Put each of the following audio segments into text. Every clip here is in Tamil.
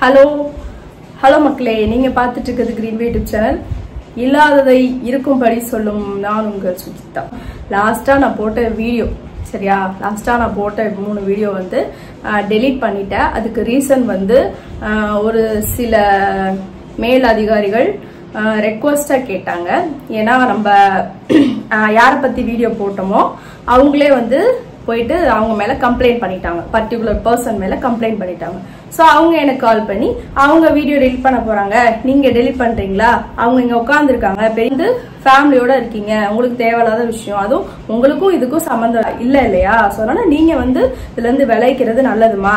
ஹலோ மக்களே, நீங்க பார்த்துட்டு இருக்கிறது கிரீன் யூடியூப் சேனல். இல்லாததை இருக்கும்படி சொல்லும் நான் உங்கள் சுஜிதா. லாஸ்டா நான் போட்ட வீடியோ சரியா, லாஸ்டா நான் போட்ட 3 வீடியோ வந்து டெலீட் பண்ணிட்டேன். அதுக்கு ரீசன் வந்து ஒரு சில மேல் அதிகாரிகள் ரெக்வஸ்டா கேட்டாங்க. ஏன்னா நம்ம யார பத்தி வீடியோ போட்டோமோ அவங்களே வந்து போயிட்டு அவங்க மேல கம்ப்ளைண்ட் பண்ணிட்டாங்க, பர்டிகுலர் பர்சன் மேல கம்ப்ளைண்ட் பண்ணிட்டாங்க. சோ அவங்க எனக்கு கால் பண்ணி அவங்க வீடியோ டெலிட் பண்ண போறாங்க, நீங்க டெலிட் பண்றீங்களா, அவங்க இங்க உட்கார்ந்து இருக்காங்க, பெரிய ஃபேமிலியோட இருக்கீங்க, உங்களுக்கு தேவையில்லாத விஷயம், அதுவும் உங்களுக்கும் இதுக்கும் சம்பந்தம் இல்ல இல்லையா, சோ அதனால நீங்க வந்து இதுல இருந்து விளைக்கிறது நல்லதுமா,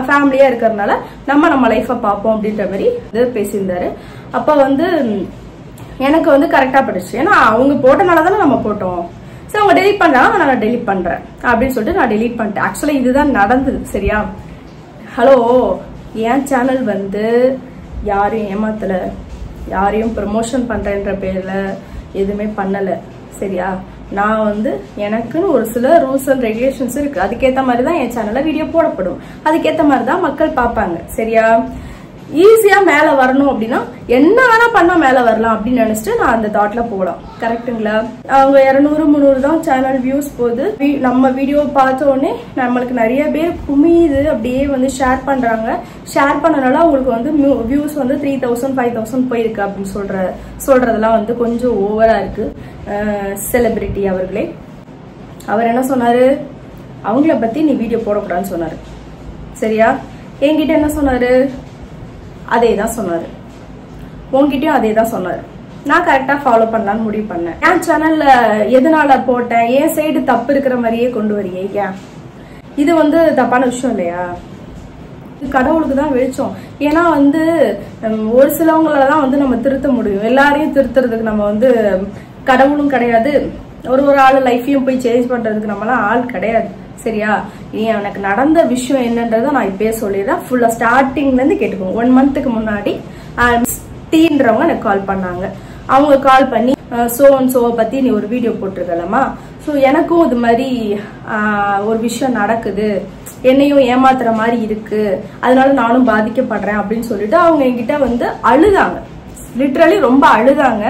ஃபேமிலியா இருக்கிறதுனால நம்ம லைஃப பார்ப்போம் அப்படின்ற மாதிரி இது பேசியிருந்தாரு. அப்ப வந்து எனக்கு வந்து கரெக்டா படுச்சு, ஏன்னா அவங்க போட்டனாலதானே நம்ம போட்டோம். சரி, அவங்க டெலிட் பண்றாங்க, நான் டெலிட் பண்றேன் அப்படின்னு சொல்லிட்டு நான் டெலிட் பண்ணிட்டேன். ஆக்சுவலா இதுதான் நடந்தது சரியா. ஹலோ, என் சேனல் வந்து யாரையும் ஏமாத்தல, யாரையும் ப்ரமோஷன் பண்றேன்ற பேர்ல எதுவுமே பண்ணல சரியா. நான் வந்து எனக்குன்னு ஒரு சில ரூல்ஸ் அண்ட் ரெகுலேஷன்ஸ் இருக்கு, அதுக்கேற்ற மாதிரி தான் என் சேனல்ல வீடியோ போடப்படும், அதுக்கேற்ற மாதிரி தான் மக்கள் பார்ப்பாங்க சரியா. ஈஸியா மேல வரணும் அப்படின்னா என்ன வேணா பண்ணா மேல வரலாம் அப்படின்னு நினைச்சிட்டு நான் அந்த தாட்ல போகலாம், கரெக்டுங்களா. அவங்க 200-300 தான் சேனல் வியூஸ் போகுது. நம்ம வீடியோ பார்த்த உடனே நம்மளுக்கு நிறைய பேர் குமியுது, அப்படியே வந்து ஷேர் பண்றாங்க. ஷேர் பண்ணனால அவங்களுக்கு வந்து வியூஸ் வந்து 3000-5000 போயிருக்கு அப்படின்னு சொல்றதெல்லாம் வந்து கொஞ்சம் ஓவரா இருக்கு. செலிபிரிட்டி அவர்களே, அவர் என்ன சொன்னாரு, அவங்கள பத்தி நீ வீடியோ போடக்கூடாதுன்னு சொன்னாரு சரியா. என்கிட்ட என்ன சொன்னாரு, அதே தான் சொன்னாரு, உங்ககிட்டயும் அதே தான் சொன்னாரு. நான் கரெக்டா ஃபாலோ பண்ணலான்னு முடிவு பண்ணேன். என் சேனல்ல எதனால போட்டேன், என் சைடு தப்பு இருக்கிற மாதிரியே கொண்டு வரீங்க, இது வந்து தப்பான விஷயம் இல்லையா. கடவுளுக்கு தான் வெளிச்சம். ஏன்னா வந்து ஒரு சிலவங்களதான் வந்து நம்ம திருத்த முடியும், எல்லாரையும் திருத்துறதுக்கு நம்ம வந்து கடவுளும் கிடையாது, ஒரு ஆள் லைஃபையும் போய் சேஞ்ச் பண்றதுக்கு நம்மளாம் ஆள் கிடையாது சரியா. எனக்கு நடந்த விஷயம் என்னன்றத நான் இப்பயே சொல்லிடுறேன், ஃபுல்லா ஸ்டார்டிங்ல இருந்து கேட்டுக்கோங்க. 1 மந்த்துக்கு முன்னாடி டீன்றவங்க எனக்கு கால் பண்ணாங்க. அவங்க கால் பண்ணி சோவை பத்தி நீ ஒரு வீடியோ போட்டிருக்கலமா, ஸோ எனக்கும் இது மாதிரி ஒரு விஷயம் நடக்குது, என்னையும் ஏமாத்துற மாதிரி இருக்கு, அதனால நானும் பாதிக்கப்படுறேன் அப்படின்னு சொல்லிட்டு அவங்க என்கிட்ட வந்து அழுதாங்க, லிட்டரலி ரொம்ப அழுதாங்க.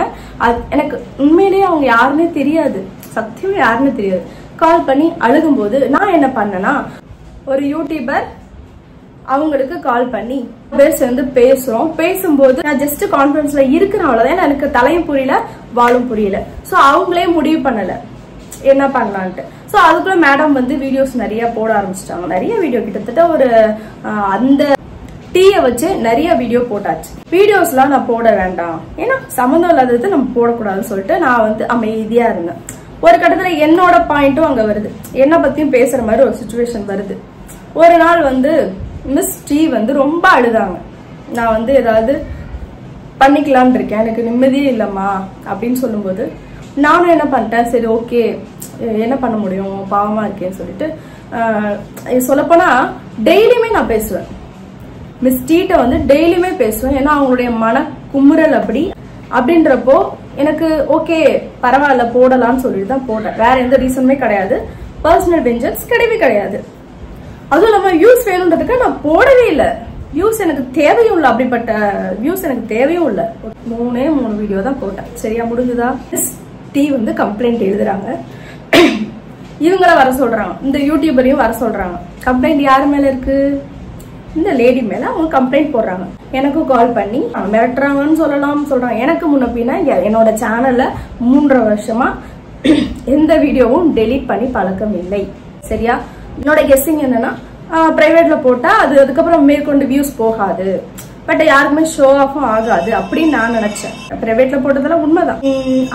எனக்கு உண்மையிலேயே அவங்க யாருன்னே தெரியாது, சத்தியமா யாருன்னு தெரியாது. கால் பண்ணி அழுகும்போது நான் என்ன பண்ணேன்னா, ஒரு யூடியூபர் அவங்களுக்கு கால் பண்ணி சேர்ந்து பேசுறோம். பேசும்போது நான் ஜஸ்ட் கான்ஃபரன்ஸ்ல இருக்கிறேன், அவ்வளவுதான். எனக்கு தலையும் புரியல வாழும் புரியல. சோ அவங்களே முடிவு பண்ணல என்ன பண்ணலான்ட்டு. சோ அதுக்குள்ள மேடம் வந்து வீடியோஸ் நிறைய போட ஆரம்பிச்சிட்டாங்க. நிறைய வீடியோ, கிட்டத்தட்ட ஒரு அந்த டீய வச்சு நிறைய வீடியோ போட்டாச்சு. வீடியோஸ் எல்லாம் நான் போட வேண்டாம், ஏன்னா சம்மந்தம் இல்லாதது நம்ம போடக்கூடாதுன்னு சொல்லிட்டு நான் வந்து அமைதியா இருந்தேன். ஒரு கட்டத்துல என்னோட பாயிண்ட்டும் அங்க வருது, என்ன பத்தியும் பேசுற மாதிரி ஒரு சிச்சுவேஷன் வருது. ஒரு நாள் வந்து மிஸ் டி வந்து ரொம்ப அழுதாங்க, நான் வந்து ஏதாவது பண்ணிக்கலான் இருக்கேன், எனக்கு நிம்மதியே இல்லம்மா அப்படின்னு சொல்லும்போது நானும் என்ன பண்ணிட்டேன், சரி ஓகே என்ன பண்ண முடியும், பாவமா இருக்கேன்னு சொல்லிட்டு சொல்லப்போனா டெய்லியுமே நான் பேசுவேன், மிஸ் டீட்ட வந்து டெய்லியுமே பேசுவேன். ஏன்னா அவங்களுடைய மன குமுறல் அப்படின்றப்போ எனக்கு ஓகே பரவாயில்ல போடலாம்னு சொல்லிட்டு தான் போட்டேன். வேற எந்த ரீசனுமே கிடையாது, பர்சனல் வெஞ்சன்ஸ் கிடையவே கிடையாது. அதுவும் இல்லாம வியூஸ் வேணுன்றதுக்கு நான் போடவே இல்லை, வியூஸ் எனக்கு தேவையும் இல்லை, அப்படிப்பட்ட வியூஸ் எனக்கு தேவையும் இல்லை. 3 வீடியோ தான் போட்டேன் சரியா. முடிஞ்சுதா. டீ வந்து கம்ப்ளைண்ட் எழுதுறாங்க, இவங்கள வர சொல்றாங்க, இந்த யூடியூபரையும் வர சொல்றாங்க. கம்ப்ளைண்ட் யாரு மேல இருக்கு, இந்த லேடி மேல அவங்க கம்ப்ளைண்ட் போடுறாங்க. எனக்கும் கால் பண்ணி மிரட்டுறாங்கன்னு சொல்றாங்க. எனக்கு முன்ன பின்ன என்னோட சேனல்ல 3.5 வருஷமா எந்த வீடியோவும் டெலீட் பண்ணி பழக்கம் இல்லை சரியா. என்னோட கெஸ்ஸிங் என்னன்னா, பிரைவேட்ல போட்டா அதுக்கப்புறம் மேற்கொண்டு வியூஸ் போகாது, பட் யாருக்குமே ஷோ ஆஃபும் ஆகாது அப்படின்னு நான் நினைச்சேன். பிரைவேட்ல போட்டதெல்லாம் உண்மைதான்.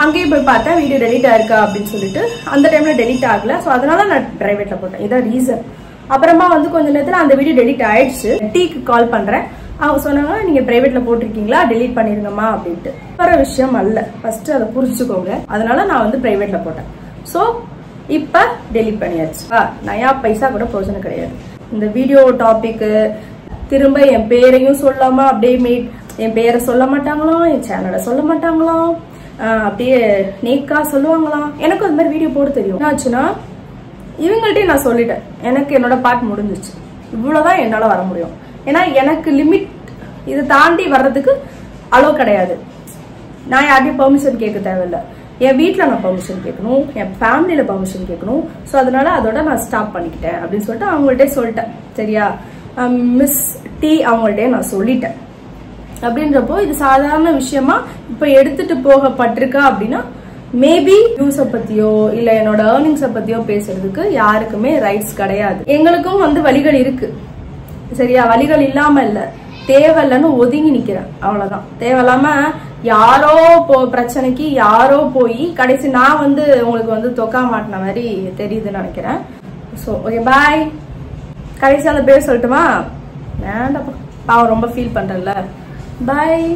அங்கேயும் போய் பார்த்தேன் வீடியோ டெலீட் ஆயிருக்கா அப்படின்னு சொல்லிட்டு, அந்த டைம்ல டெலீட் ஆகல, சோ அதனால நான் பிரைவேட்ல போட்டேன், இதான் ரீசன். அப்புறமா வந்து கொஞ்ச நேரத்துல அந்த வீடியோ டெலீட் ஆயிடுச்சு. டீக்கு கால் பண்றேன், அவங்க சொன்னாங்க நீங்க பிரைவேட்ல போட்டிருக்கீங்களா, டெலீட் பண்ணிருங்கம்மா அப்படின்ட்டு. வர விஷயம் அல்ல, ஃபர்ஸ்ட் அதை புரிஞ்சுக்கோங்க. அதனால நான் வந்து பிரைவேட்ல போட்டேன். சோ இப்ப டெலீட் பண்ணியாச்சு, நயா பைசா கூட பிரயோஜனம் கிடையாது. இந்த வீடியோ டாபிக் திரும்ப என் பேரையும் சொல்லாம அப்படியே என் பேரை சொல்ல மாட்டாங்களாம், என் சேனலை சொல்ல மாட்டாங்களாம், அப்படியே நேக்கா சொல்லுவாங்களாம். எனக்கும் அது மாதிரி வீடியோ போட தெரியும். என்னாச்சுன்னா இவங்கள்ட்டே நான் சொல்லிட்டேன், எனக்கு என்னோட பார்ட் முடிஞ்சிச்சு, இவ்வளவுதான் என்னால வர முடியும். ஏன்னா எனக்கு லிமிட் இதை தாண்டி வர்றதுக்கு அலோ கிடையாது. நான் யார்ட்டையும் பெர்மிஷன் கேட்க தேவையில்லை. என் வீட்டில் நான் பெர்மிஷன் கேட்கணும், என் ஃபேமிலியில் பெர்மிஷன் கேட்கணும். ஸோ அதனால அதோட நான் ஸ்டாப் பண்ணிக்கிட்டேன் அப்படின்னு சொல்லிட்டு அவங்கள்ட்டே சொல்லிட்டேன். சரியா, மிஸ் டி அவங்கள்ட்டே நான் சொல்லிட்டேன். அப்படின்றப்போ இது சாதாரண விஷயமா இப்போ எடுத்துட்டு போகப்பட்டிருக்கா அப்படின்னா மேபி வியூஸை பத்தியோ இல்ல என்னோட ஏர்னிங்ஸை பத்தியோ பேசுறதுக்கு யாருக்குமே ரைட்ஸ் கிடையாது. எங்களுக்கும் வந்து வழிகள் இருக்கு. சரியா, வழிகள் இல்லாம இல்ல, தேவையில்லன்னு ஒதுங்கி நிக்கிறேன், அவ்வளவுதான். தேவையில்லாம யாரோ பிரச்சனைக்கு யாரோ போய் கடைசி நான் வந்து உங்களுக்கு வந்து தொக்கா மாட்டின மாதிரி தெரியுதுன்னு நினைக்கிறேன். ஸோ ஓகே, பாய். கடைசி அந்த பேர் சொல்லட்டுமா? வேண்டாப்பா, பாவம் ரொம்ப ஃபீல் பண்றேன்ல. பாய்.